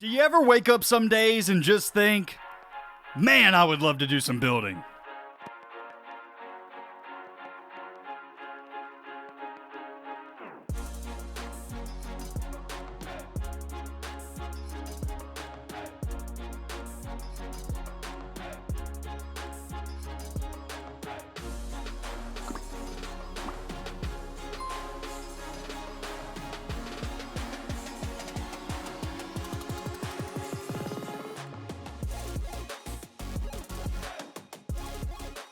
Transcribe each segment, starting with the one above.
Do you ever wake up some days and just think, man, I would love to do some building?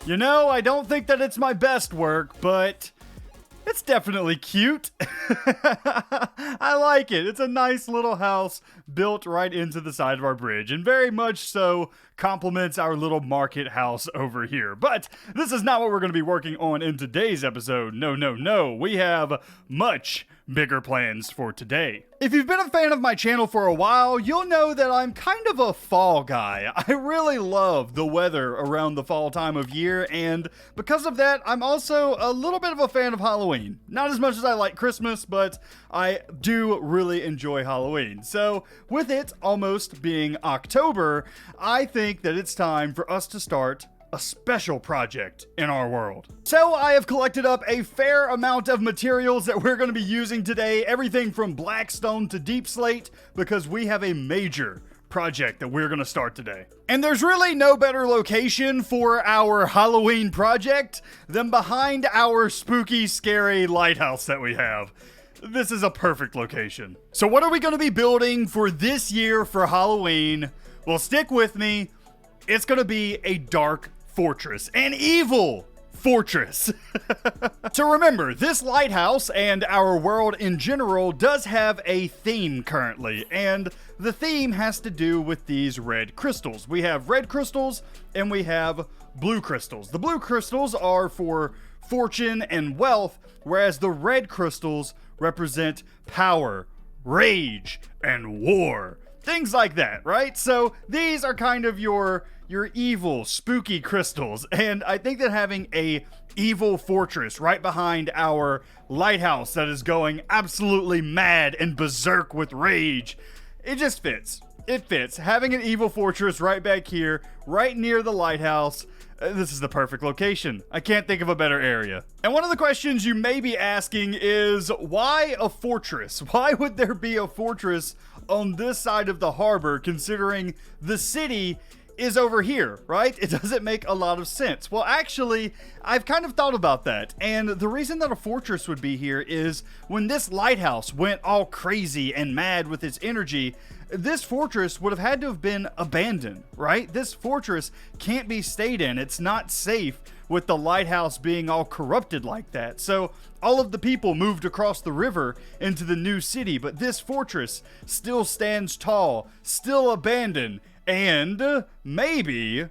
You know, I don't think that it's my best work, but it's definitely cute. I like it. It's a nice little house built right into the side of our bridge, and very much so complements our little market house over here. But this is not what we're going to be working on in today's episode. No. We have much bigger plans for today. If you've been a fan of my channel for a while, you'll know that I'm kind of a fall guy. I really love the weather around the fall time of year, and because of that, I'm also a little bit of a fan of Halloween. Not as much as I like Christmas, but I do really enjoy Halloween. So, with it almost being October, I think that it's time for us to start a special project in our world. So I have collected up a fair amount of materials that we're going to be using today, everything from black stone to deep slate, because we have a major project that we're going to start today. And there's really no better location for our Halloween project than behind our spooky, scary lighthouse that we have. This is a perfect location. So what are we going to be building for this year for Halloween? Well, stick with me. It's going to be a dark fortress, an evil fortress. So remember, this lighthouse and our world in general does have a theme currently, and the theme has to do with these red crystals. We have red crystals and we have blue crystals. The blue crystals are for fortune and wealth, whereas the red crystals represent power, rage, and war. Things like that, right? So these are kind of your evil, spooky crystals, and I think that having a evil fortress right behind our lighthouse that is going absolutely mad and berserk with rage, it just fits. It fits. Having an evil fortress right back here, right near the lighthouse, this is the perfect location. I can't think of a better area. And one of the questions you may be asking is, why a fortress? Why would there be a fortress on this side of the harbor, considering the city is over here, right? It doesn't make a lot of sense. Well, actually, I've kind of thought about that, and the reason that a fortress would be here is when this lighthouse went all crazy and mad with its energy, this fortress would have had to have been abandoned, right? This fortress can't be stayed in. It's not safe with the lighthouse being all corrupted like that. So all of the people moved across the river into the new city, but this fortress still stands tall, still abandoned, and maybe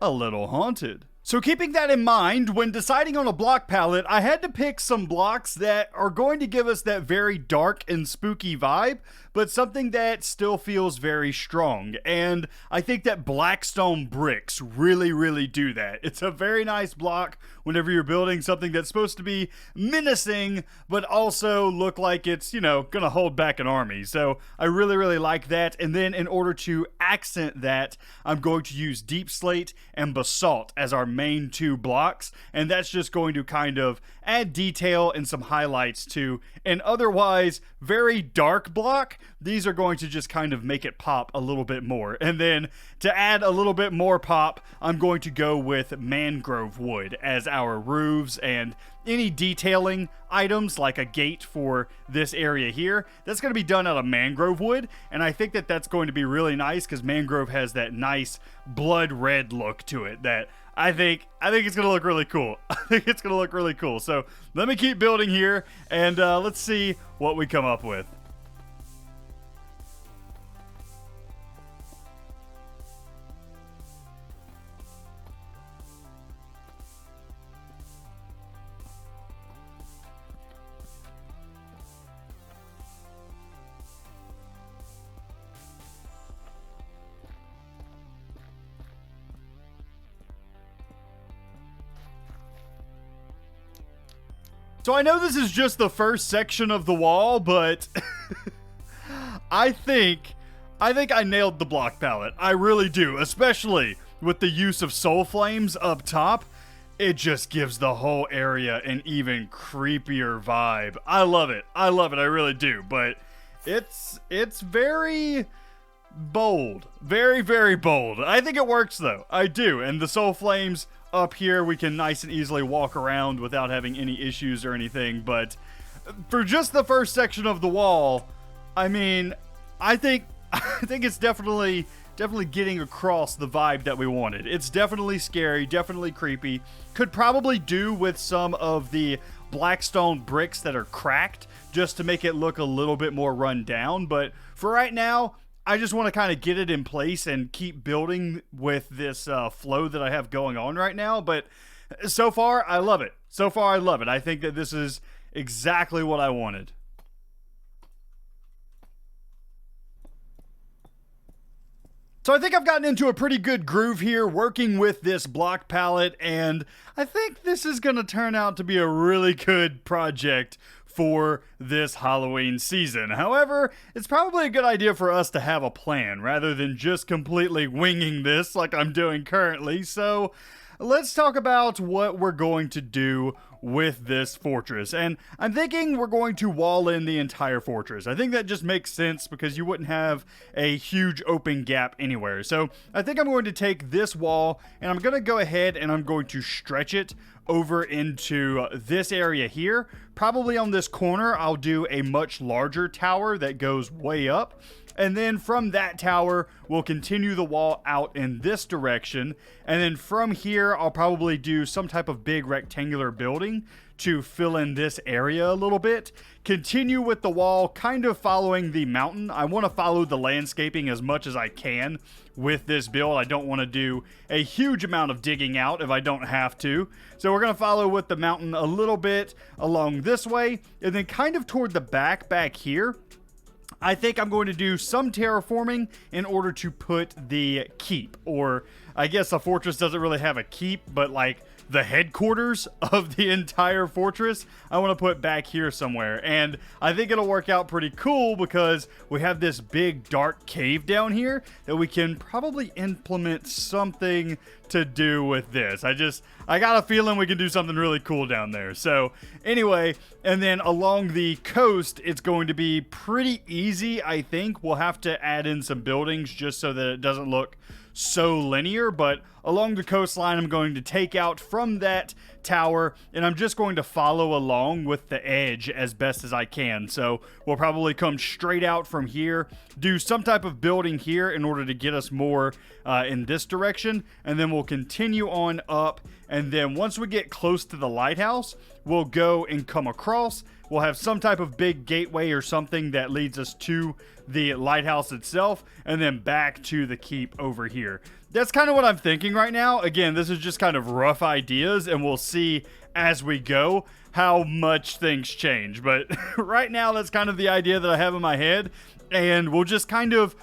a little haunted. So keeping that in mind, when deciding on a block palette, I had to pick some blocks that are going to give us that very dark and spooky vibe, but something that still feels very strong. And I think that blackstone bricks really do that. It's a very nice block whenever you're building something that's supposed to be menacing, but also look like it's, gonna hold back an army. So I really like that. And then in order to accent that, I'm going to use deep slate and basalt as our main two blocks, and that's just going to kind of add detail and some highlights to an otherwise very dark block. These are going to just kind of make it pop a little bit more. And then to add a little bit more pop, I'm going to go with mangrove wood as our roofs and any detailing items like a gate for this area here. That's going to be done out of mangrove wood, and I think that that's going to be really nice because mangrove has that nice blood red look to it that I think it's going to look really cool. I think it's going to look really cool. So let me keep building here, and let's see what we come up with. So I know this is just the first section of the wall, but I think I think I nailed the block palette. I really do, especially with the use of soul flames up top. It just gives the whole area an even creepier vibe. I love it. I love it. I really do. But it's very bold. Very, very bold. I think it works though. I do. And the soul flames up here, we can nice and easily walk around without having any issues or anything. But for just the first section of the wall, I mean, I think it's definitely getting across the vibe that we wanted. It's definitely scary, definitely creepy. Could probably do with some of the blackstone bricks that are cracked just to make it look a little bit more run down. But for right now, I just want to kind of get it in place and keep building with this flow that I have going on right now. But so far, I love it. So far, I love it. I think that this is exactly what I wanted. So I think I've gotten into a pretty good groove here working with this block palette, and I think this is going to turn out to be a really good project for this Halloween season. However, it's probably a good idea for us to have a plan rather than just completely winging this like I'm doing currently. So let's talk about what we're going to do with this fortress. And I'm thinking we're going to wall in the entire fortress. I think that just makes sense because you wouldn't have a huge open gap anywhere. So I think I'm going to take this wall and I'm going to go ahead and I'm going to stretch it over into this area here. Probably on this corner, I'll do a much larger tower that goes way up. And then from that tower, we'll continue the wall out in this direction. And then from here, I'll probably do some type of big rectangular building to fill in this area a little bit. Continue with the wall, kind of following the mountain. I want to follow the landscaping as much as I can with this build. I don't want to do a huge amount of digging out if I don't have to. So we're going to follow with the mountain a little bit along this way. And then kind of toward the back here, I think I'm going to do some terraforming in order to put the keep, or I guess a fortress doesn't really have a keep, but like the headquarters of the entire fortress, I want to put back here somewhere. And I think it'll work out pretty cool because we have this big dark cave down here that we can probably implement something to do with this. I got a feeling we can do something really cool down there. So anyway, and then along the coast, it's going to be pretty easy. I think we'll have to add in some buildings just so that it doesn't look so linear, but along the coastline, I'm going to take out from that tower, and I'm just going to follow along with the edge as best as I can. So we'll probably come straight out from here, do some type of building here in order to get us more in this direction, and then we'll continue on up, and then once we get close to the lighthouse, we'll go and come across. We'll have some type of big gateway or something that leads us to the lighthouse itself, and then back to the keep over here. That's kind of what I'm thinking right now. Again, this is just kind of rough ideas, and we'll see as we go how much things change. But right now, that's kind of the idea that I have in my head, and we'll just kind of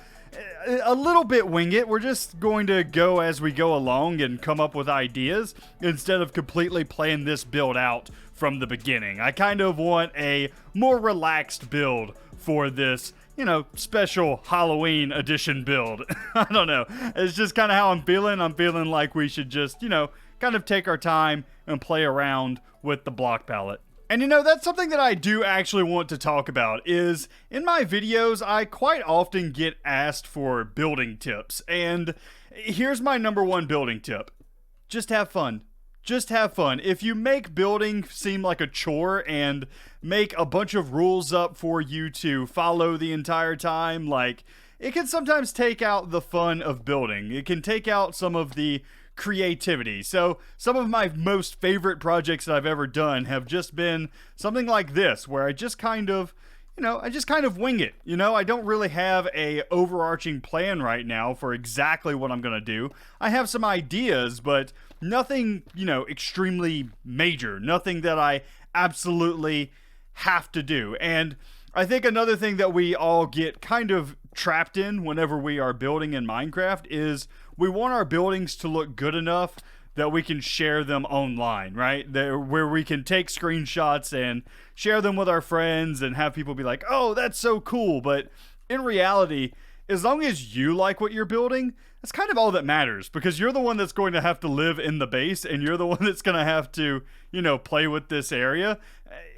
a little bit wing it. We're just going to go as we go along and come up with ideas instead of completely playing this build out from the beginning. I kind of want a more relaxed build for this, special Halloween edition build. I don't know. It's just kind of how I'm feeling. I'm feeling like we should just, kind of take our time and play around with the block palette. And that's something that I do actually want to talk about is in my videos, I quite often get asked for building tips. And here's my number one building tip. Just have fun. Just have fun. If you make building seem like a chore and make a bunch of rules up for you to follow the entire time, like, it can sometimes take out the fun of building. It can take out some of the creativity. So some of my most favorite projects that I've ever done have just been something like this, where I just kind of wing it. I don't really have a overarching plan right now for exactly what I'm going to do. I have some ideas, but nothing, extremely major. Nothing that I absolutely have to do. And I think another thing that we all get kind of trapped in whenever we are building in Minecraft is we want our buildings to look good enough that we can share them online, right? Where we can take screenshots and share them with our friends and have people be like, oh, that's so cool. But in reality, as long as you like what you're building, that's kind of all that matters, because you're the one that's going to have to live in the base, and you're the one that's going to have to, you know, play with this area.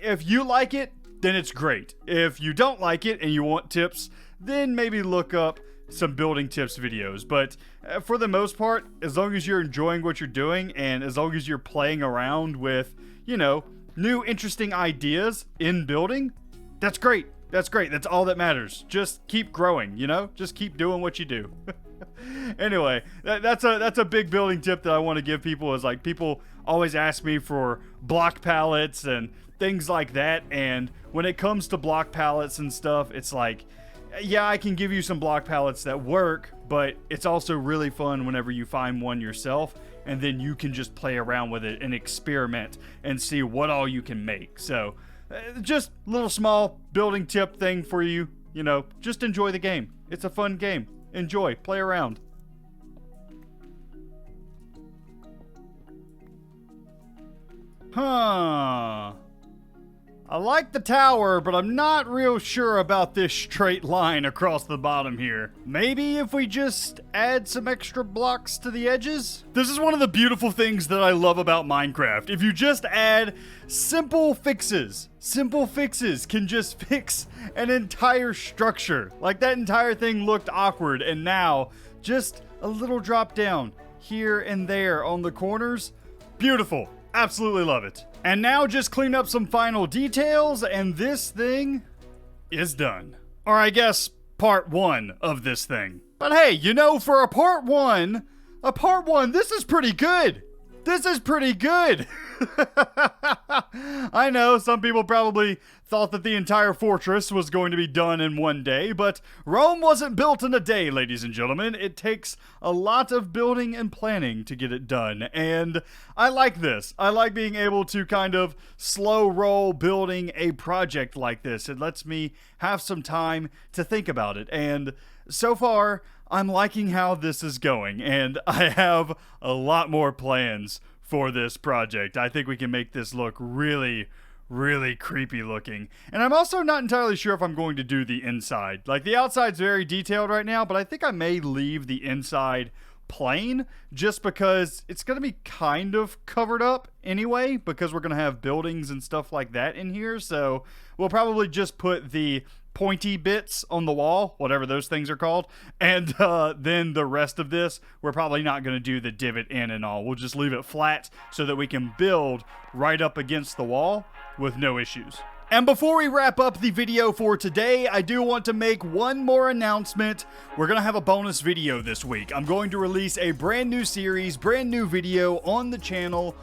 If you like it, then it's great. If you don't like it and you want tips, then maybe look up some building tips videos. But for the most part, as long as you're enjoying what you're doing, and as long as you're playing around with, you know, new interesting ideas in building, that's great. That's great. That's all that matters. Just keep growing, you know? Just keep doing what you do. Anyway, that's a big building tip that I want to give people, is like, people always ask me for block pallets and things like that. And when it comes to block pallets and stuff, it's like, yeah, I can give you some block pallets that work, but it's also really fun whenever you find one yourself, and then you can just play around with it and experiment and see what all you can make. So just a little small building tip thing for you. You know, just enjoy the game. It's a fun game. Enjoy. Play around. Huh. I like the tower, but I'm not real sure about this straight line across the bottom here. Maybe if we just add some extra blocks to the edges? This is one of the beautiful things that I love about Minecraft. If you just add simple fixes can just fix an entire structure. Like, that entire thing looked awkward, and now just a little drop down here and there on the corners. Beautiful. Absolutely love it. And now just clean up some final details, and this thing is done. Or I guess part one of this thing. But hey, you know, for a part one, this is pretty good. This is pretty good. I know some people probably thought that the entire fortress was going to be done in one day, but Rome wasn't built in a day, ladies and gentlemen. It takes a lot of building and planning to get it done, and I like this. I like being able to kind of slow roll building a project like this. It lets me have some time to think about it, and so far, I'm liking how this is going, and I have a lot more plans for this project. I think we can make this look really, really creepy looking. And I'm also not entirely sure if I'm going to do the inside. Like, the outside's very detailed right now, but I think I may leave the inside plain, just because it's going to be kind of covered up anyway, because we're going to have buildings and stuff like that in here. So we'll probably just put the pointy bits on the wall, whatever those things are called, and then the rest of this, we're probably not going to do the divot in and all. We'll just leave it flat so that we can build right up against the wall with no issues. And before we wrap up the video for today, I do want to make one more announcement. We're going to have a bonus video this week. I'm going to release a brand new series, brand new video on the channel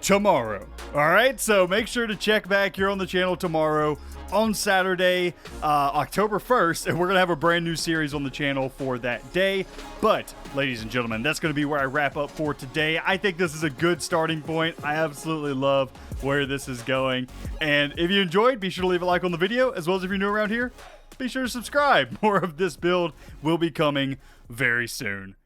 tomorrow. All right, so make sure to check back here on the channel tomorrow on Saturday, October 1st, and we're going to have a brand new series on the channel for that day. But, ladies and gentlemen, that's going to be where I wrap up for today. I think this is a good starting point. I absolutely love where this is going. And if you enjoyed, be sure to leave a like on the video, as well as if you're new around here, be sure to subscribe. More of this build will be coming very soon.